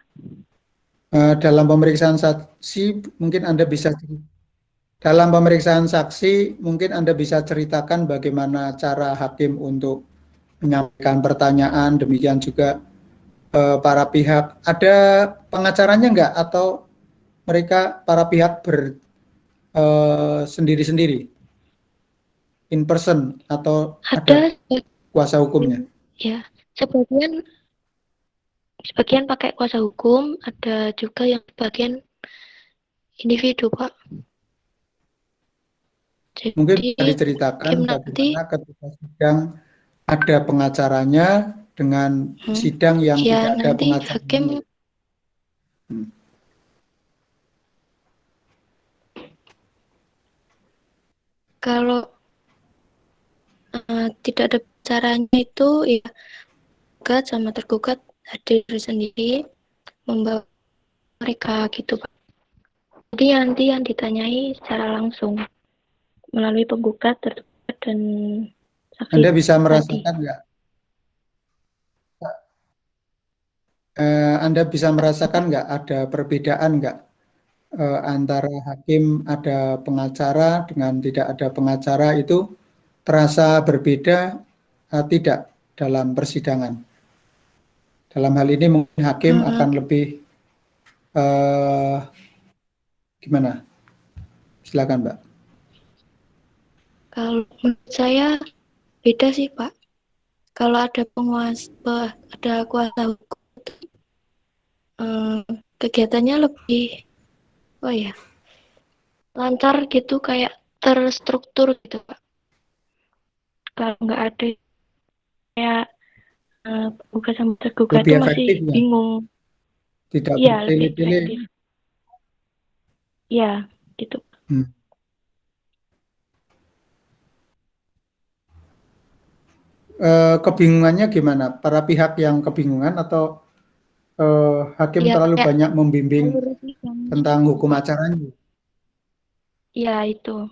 Speaker 2: Dalam pemeriksaan saksi mungkin Anda bisa ceritakan bagaimana cara hakim untuk menyampaikan pertanyaan, demikian juga para pihak. Ada pengacaranya enggak atau mereka para pihak sendiri-sendiri? In person atau ada kuasa hukumnya?
Speaker 4: Ya, sebagian pakai kuasa hukum, ada juga yang sebagian individu Pak. Jadi,
Speaker 2: mungkin bisa diceritakan bagaimana ketika sidang ada pengacaranya dengan sidang yang tidak ada pengacaranya.
Speaker 4: Hakim kalau tidak ada caranya itu ya gugat sama tergugat hadir sendiri membawa mereka gitu Pak. Jadi nanti yang ditanyai secara langsung melalui penggugat, tergugat dan saksi.
Speaker 2: Anda bisa merasakan nggak? Anda bisa merasakan nggak ada perbedaan nggak antara hakim ada pengacara dengan tidak ada pengacara itu terasa berbeda tidak dalam persidangan? Dalam hal ini mungkin hakim akan lebih gimana? Silakan Mbak.
Speaker 4: Kalau menurut saya beda sih Pak. Kalau ada kuasa hukum, kegiatannya lebih lancar gitu, kayak terstruktur gitu Pak. Kalau nggak ada kayak penggugat sama tergugat itu masih bingung.
Speaker 2: Tidak
Speaker 4: bertele-tele. Iya, gitu.
Speaker 2: Kebingungannya gimana? Para pihak yang kebingungan atau hakim terlalu banyak membimbing tentang hukum acaranya?
Speaker 4: Iya, itu.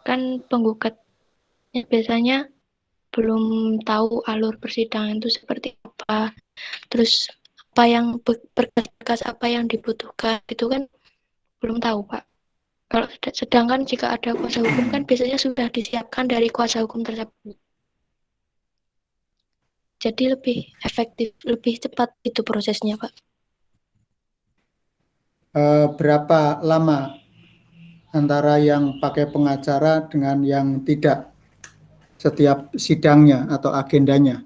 Speaker 4: Kan penggugatnya biasanya belum tahu alur persidangan itu seperti apa. Terus apa yang berkas apa yang dibutuhkan itu kan belum tahu Pak. Kalau sedangkan jika ada kuasa hukum kan biasanya sudah disiapkan dari kuasa hukum tersebut. Jadi lebih efektif, lebih cepat itu prosesnya Pak.
Speaker 2: Berapa lama antara yang pakai pengacara dengan yang tidak setiap sidangnya atau agendanya?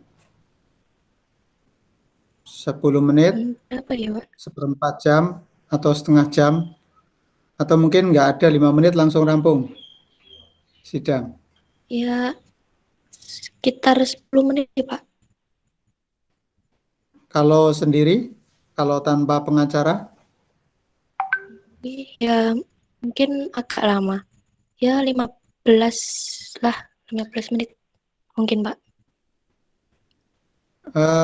Speaker 2: 10 menit,
Speaker 4: Apa ya, Pak?
Speaker 2: seperempat jam, atau setengah jam, atau mungkin nggak ada 5 menit langsung rampung sidang.
Speaker 4: Ya, sekitar 10 menit ya, Pak.
Speaker 2: Kalau sendiri, kalau tanpa pengacara,
Speaker 4: Ya, mungkin agak lama. Ya, 15 lah, 15 menit mungkin, Pak.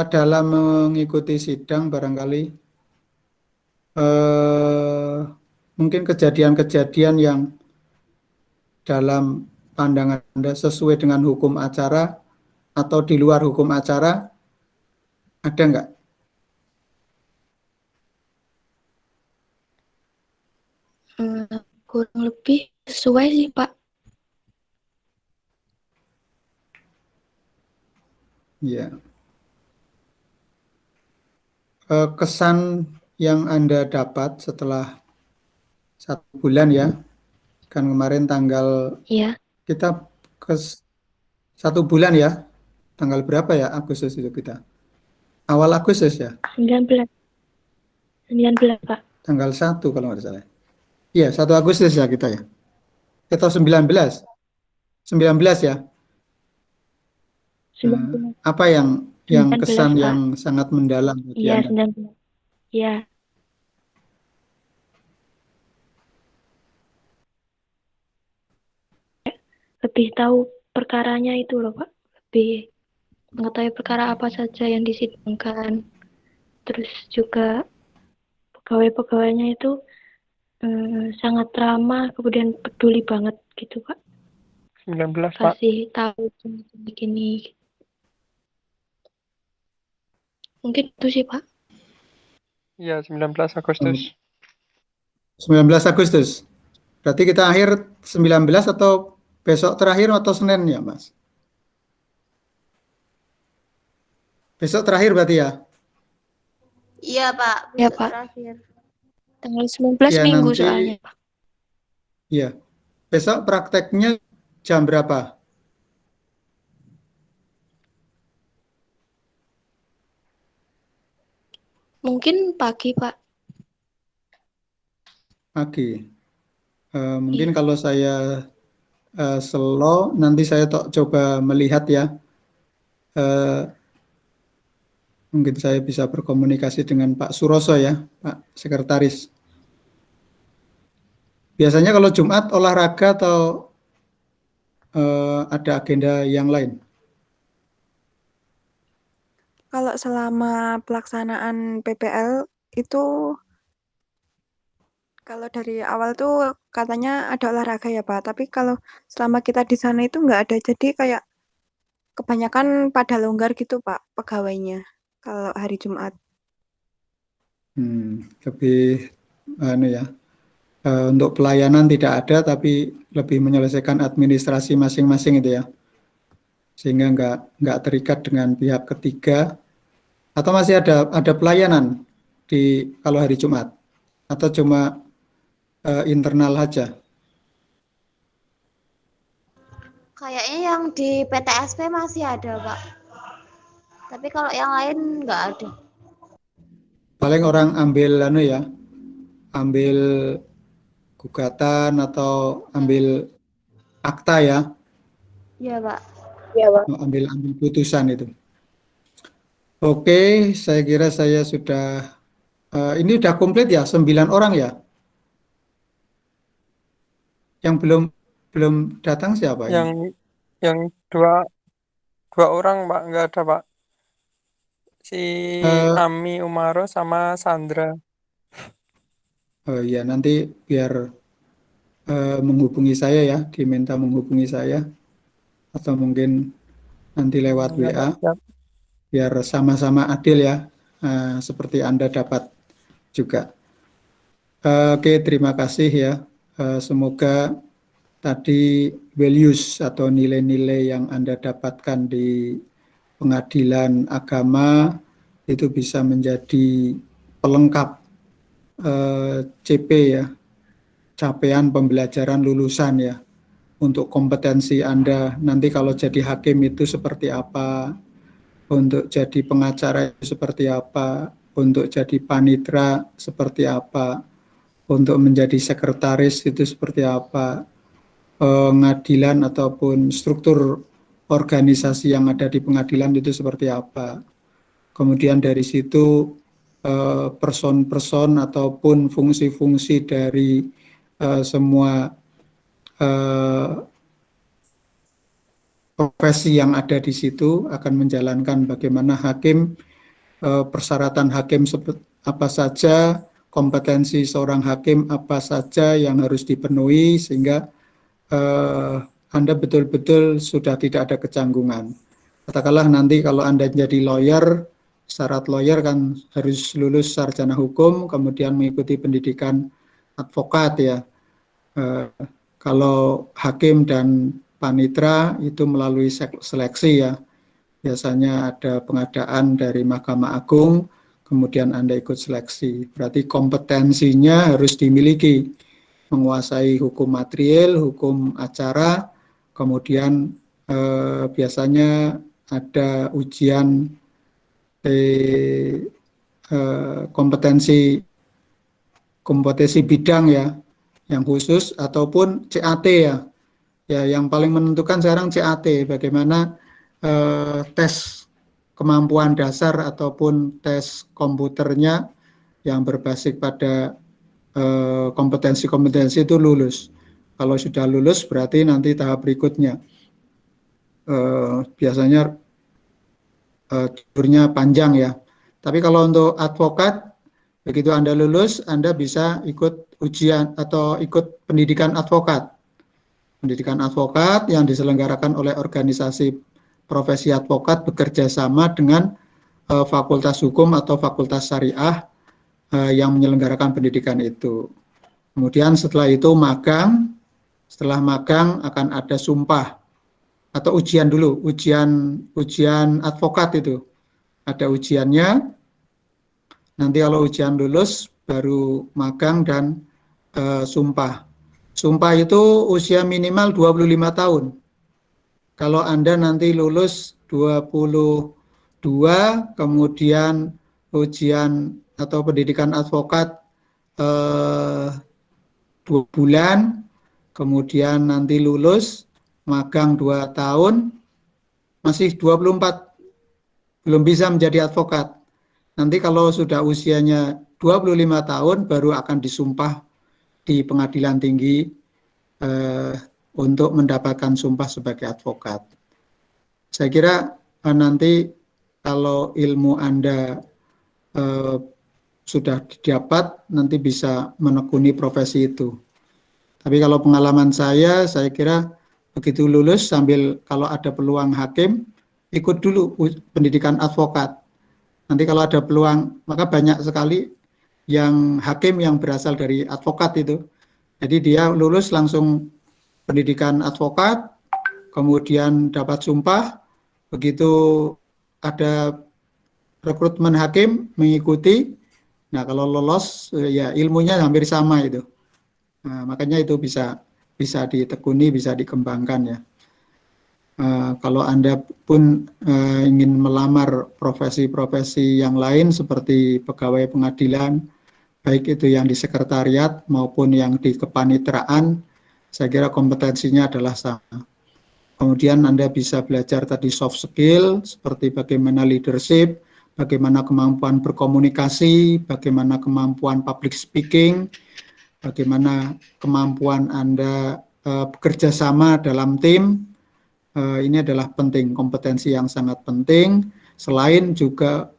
Speaker 2: dalam mengikuti sidang barangkali mungkin kejadian-kejadian yang dalam pandangan Anda sesuai dengan hukum acara atau di luar hukum acara, ada nggak?
Speaker 4: Kurang lebih sesuai sih, Pak.
Speaker 2: Ya. Kesan yang Anda dapat setelah 1 bulan ya, kan kemarin tanggal
Speaker 4: Iya,
Speaker 2: kita ke 1 bulan ya, tanggal berapa ya Agustus itu kita? Awal Agustus ya,
Speaker 4: 19, Pak.
Speaker 2: tanggal 1 kalau nggak salah. Iya, 1 Agustus ya kita ya. Atau 19? 19 ya. Apa yang
Speaker 4: 19,
Speaker 2: kesan
Speaker 4: Pak.
Speaker 2: yang sangat mendalam bagi
Speaker 4: Iya,
Speaker 2: Anda?
Speaker 4: 19. Iya. Lebih tahu perkaranya itu loh, Pak. Lebih mengetahui perkara apa saja yang disidangkan. Terus juga pegawai-pegawainya itu sangat ramah, kemudian peduli banget gitu, Pak.
Speaker 6: 19, Pak.
Speaker 4: Kasih tahu begini. Mungkin itu sih, Pak.
Speaker 6: Iya, 19 Agustus.
Speaker 2: 19 Agustus. Berarti kita akhir 19 atau besok terakhir atau Senin ya, Mas? Besok terakhir berarti ya?
Speaker 1: Iya, Pak.
Speaker 4: Iya,
Speaker 1: Besok
Speaker 4: Pak.
Speaker 1: terakhir.
Speaker 4: Tanggal 19
Speaker 2: Ya,
Speaker 4: minggu
Speaker 2: nanti,
Speaker 4: soalnya, Pak.
Speaker 2: ya. Besok prakteknya jam berapa?
Speaker 4: Mungkin pagi, Pak.
Speaker 2: Pagi. Mungkin
Speaker 4: Iya.
Speaker 2: kalau saya slow, nanti saya coba melihat ya. Mungkin saya bisa berkomunikasi dengan Pak Suroso ya, Pak Sekretaris. Biasanya kalau Jumat olahraga atau ada agenda yang lain?
Speaker 5: Kalau selama pelaksanaan PPL itu kalau dari awal tuh katanya ada olahraga ya Pak, tapi kalau selama kita di sana itu nggak ada, jadi kayak kebanyakan pada longgar gitu Pak pegawainya kalau hari Jumat.
Speaker 2: Lebih ya, untuk pelayanan tidak ada, tapi lebih menyelesaikan administrasi masing-masing itu ya, sehingga nggak terikat dengan pihak ketiga. Atau masih ada pelayanan di kalau hari Jumat, atau cuma internal aja?
Speaker 1: Kayaknya yang di PTSP masih ada, Pak. Tapi kalau yang lain nggak ada.
Speaker 2: Paling orang ambil ambil gugatan atau ambil akta ya,
Speaker 1: Iya, Pak.
Speaker 2: ambil putusan itu. Oke, saya kira saya sudah ini udah komplit ya, 9 orang ya. Yang belum datang siapa ini?
Speaker 6: Yang dua orang Pak, nggak ada Pak. Si Ami Umaro sama Sandra.
Speaker 2: Oh iya, nanti biar menghubungi saya ya, diminta menghubungi saya, atau mungkin nanti lewat
Speaker 6: Ya,
Speaker 2: WA,
Speaker 6: Pak, siap.
Speaker 2: biar sama-sama adil ya, seperti Anda dapat juga. Oke, terima kasih ya. Semoga tadi values atau nilai-nilai yang Anda dapatkan di pengadilan agama itu bisa menjadi pelengkap CP ya, capaian pembelajaran lulusan ya. Untuk kompetensi Anda nanti kalau jadi hakim itu seperti apa, untuk jadi pengacara itu seperti apa, untuk jadi panitera seperti apa, untuk menjadi sekretaris itu seperti apa, pengadilan ataupun struktur organisasi yang ada di pengadilan itu seperti apa. Kemudian dari situ person-person ataupun fungsi-fungsi dari semua profesi yang ada di situ akan menjalankan bagaimana hakim, persyaratan hakim apa saja, kompetensi seorang hakim apa saja yang harus dipenuhi sehingga Anda betul-betul sudah tidak ada kecanggungan. Katakanlah nanti kalau Anda jadi lawyer, syarat lawyer kan harus lulus sarjana hukum, kemudian mengikuti pendidikan advokat ya. Kalau hakim dan panitera itu melalui seleksi ya. Biasanya ada pengadaan dari Mahkamah Agung, kemudian Anda ikut seleksi. Berarti kompetensinya harus dimiliki, menguasai hukum material, hukum acara, kemudian biasanya ada ujian kompetensi bidang ya, yang khusus ataupun CAT ya. Ya, yang paling menentukan sekarang CAT, bagaimana tes kemampuan dasar ataupun tes komputernya yang berbasis pada kompetensi-kompetensi itu lulus. Kalau sudah lulus berarti nanti tahap berikutnya biasanya judulnya panjang ya. Tapi kalau untuk advokat, begitu Anda lulus, Anda bisa ikut ujian atau ikut pendidikan advokat. Pendidikan advokat yang diselenggarakan oleh organisasi profesi advokat bekerja sama dengan fakultas hukum atau fakultas syariah yang menyelenggarakan pendidikan itu. Kemudian setelah itu magang, setelah magang akan ada sumpah atau ujian dulu, ujian advokat itu. Ada ujiannya, nanti kalau ujian lulus baru magang dan sumpah. Sumpah itu usia minimal 25 tahun. Kalau Anda nanti lulus 22, kemudian ujian atau pendidikan advokat 2 bulan, kemudian nanti lulus, magang 2 tahun, masih 24, belum bisa menjadi advokat. Nanti kalau sudah usianya 25 tahun, baru akan disumpah di pengadilan tinggi untuk mendapatkan sumpah sebagai advokat. Saya kira nanti kalau ilmu Anda sudah didapat, nanti bisa menekuni profesi itu. Tapi kalau pengalaman saya kira begitu lulus sambil kalau ada peluang hakim, ikut dulu pendidikan advokat. Nanti kalau ada peluang, maka banyak sekali yang hakim yang berasal dari advokat itu. Jadi dia lulus langsung pendidikan advokat, kemudian dapat sumpah, begitu ada rekrutmen hakim mengikuti, nah kalau lolos ya ilmunya hampir sama itu. Nah, makanya itu bisa ditekuni, bisa dikembangkan ya. Kalau Anda pun ingin melamar profesi-profesi yang lain seperti pegawai pengadilan, baik itu yang di sekretariat maupun yang di kepaniteraan, saya kira kompetensinya adalah sama. Kemudian Anda bisa belajar tadi soft skill, seperti bagaimana leadership, bagaimana kemampuan berkomunikasi, bagaimana kemampuan public speaking, bagaimana kemampuan Anda bekerja sama dalam tim. Ini adalah penting, kompetensi yang sangat penting. Selain juga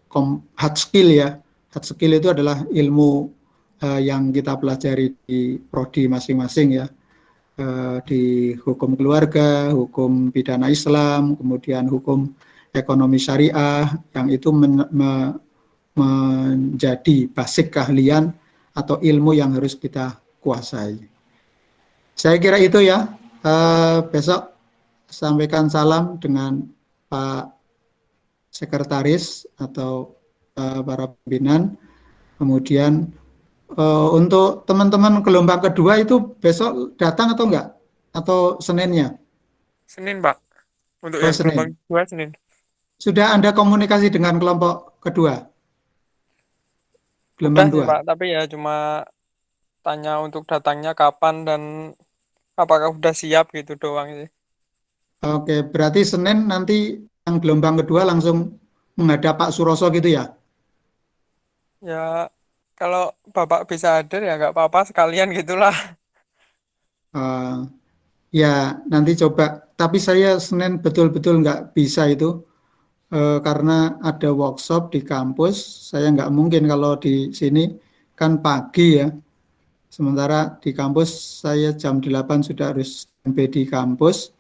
Speaker 2: hard skill ya, hard skill itu adalah ilmu yang kita pelajari di prodi masing-masing ya, di hukum keluarga, hukum pidana Islam, kemudian hukum ekonomi syariah, yang itu menjadi basic keahlian atau ilmu yang harus kita kuasai. Saya kira itu ya. Besok sampaikan salam dengan Pak Sekretaris atau para pimpinan. Kemudian Untuk teman-teman gelombang kedua itu besok datang atau enggak? Atau Seninnya?
Speaker 6: Senin, Pak. Untuk
Speaker 2: Oh,
Speaker 6: yang gelombang
Speaker 2: Senin.
Speaker 6: kedua Senin.
Speaker 2: Sudah Anda komunikasi dengan kelompok kedua?
Speaker 6: Udah
Speaker 2: Gelombang
Speaker 6: sih,
Speaker 2: 2?
Speaker 6: Pak, tapi ya cuma tanya untuk datangnya kapan dan apakah udah siap gitu doang sih.
Speaker 2: Oke, berarti Senin nanti yang gelombang kedua langsung menghadap Pak Suroso gitu ya?
Speaker 6: Ya, kalau Bapak bisa hadir ya nggak apa-apa sekalian gitulah.
Speaker 2: Eh, ya, nanti coba. Tapi saya Senin betul-betul nggak bisa itu karena ada workshop di kampus. Saya nggak mungkin kalau di sini kan pagi ya. Sementara di kampus saya jam 8 sudah harus sampai di kampus.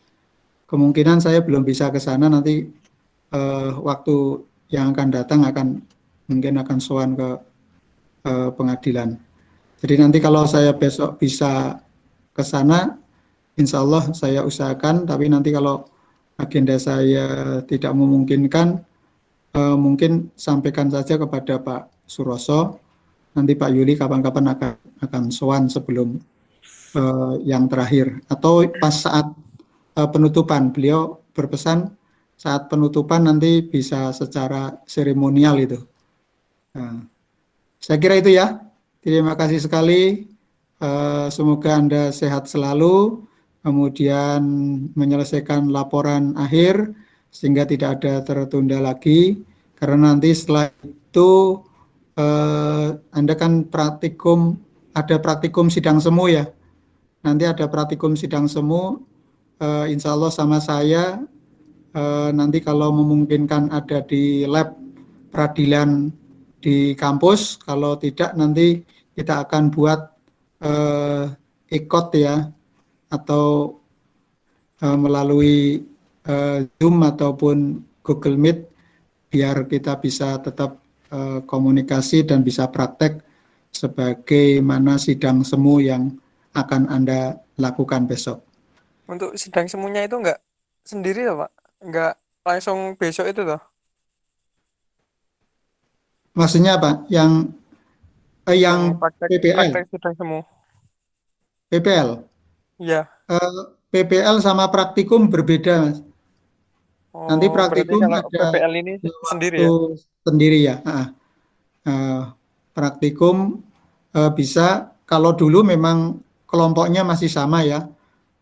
Speaker 2: Kemungkinan saya belum bisa ke sana nanti waktu yang akan datang mungkin akan sowan ke pengadilan. Jadi nanti kalau saya besok bisa ke sana, insya Allah saya usahakan, tapi nanti kalau agenda saya tidak memungkinkan, mungkin sampaikan saja kepada Pak Suroso, nanti Pak Yuli kapan-kapan akan sowan sebelum yang terakhir. Atau pas saat penutupan, beliau berpesan saat penutupan nanti bisa secara seremonial itu. Nah, saya kira itu ya. Terima kasih sekali. Semoga Anda sehat selalu, kemudian menyelesaikan laporan akhir sehingga tidak ada tertunda lagi. Karena nanti setelah itu Anda kan ada praktikum sidang semu ya. Nanti ada praktikum sidang semu. Insya Allah sama saya nanti kalau memungkinkan ada di lab peradilan di kampus, kalau tidak nanti kita akan buat ikot ya, atau melalui Zoom ataupun Google Meet, biar kita bisa tetap komunikasi dan bisa praktek sebagaimana sidang semu yang akan Anda lakukan besok.
Speaker 6: Untuk sidang semuanya itu nggak sendiri ya, Pak? Nggak langsung besok itu toh?
Speaker 2: Maksudnya apa? Yang
Speaker 6: Praktek sidang semu.
Speaker 2: PPL?
Speaker 6: Iya.
Speaker 2: PPL sama praktikum berbeda, Mas. Nanti
Speaker 6: Oh, berarti
Speaker 2: praktikum
Speaker 6: kalau
Speaker 2: ada
Speaker 6: PPL ini sendiri
Speaker 2: waktu
Speaker 6: ya?
Speaker 2: sendiri ya. Praktikum bisa, kalau dulu memang kelompoknya masih sama ya,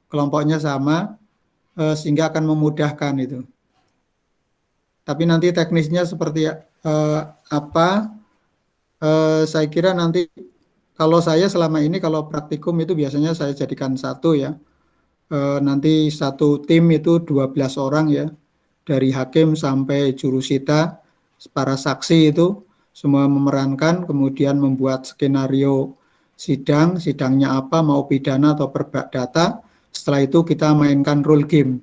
Speaker 2: kelompoknya sama sehingga akan memudahkan itu. Tapi nanti teknisnya seperti apa? Saya kira nanti kalau saya selama ini kalau praktikum itu biasanya saya jadikan satu ya. Nanti satu tim itu 12 orang ya, dari hakim sampai jurusita, para saksi itu semua memerankan, kemudian membuat skenario sidangnya apa, mau pidana atau perdata. Setelah itu kita mainkan role game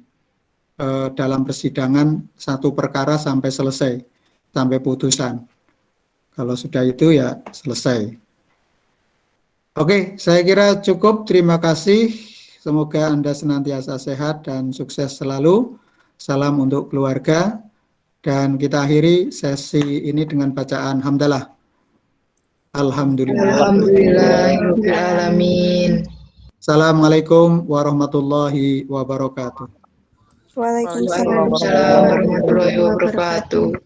Speaker 2: dalam persidangan satu perkara sampai selesai, sampai putusan. Kalau sudah itu ya selesai. Oke, saya kira cukup. Terima kasih. Semoga Anda senantiasa sehat dan sukses selalu. Salam untuk keluarga. Dan kita akhiri sesi ini dengan bacaan hamdalah. Alhamdulillah.
Speaker 3: Alhamdulillahirrahmanirrahim.
Speaker 2: Assalamualaikum warahmatullahi wabarakatuh.
Speaker 5: Waalaikumsalam.
Speaker 3: Waalaikumsalam warahmatullahi wabarakatuh.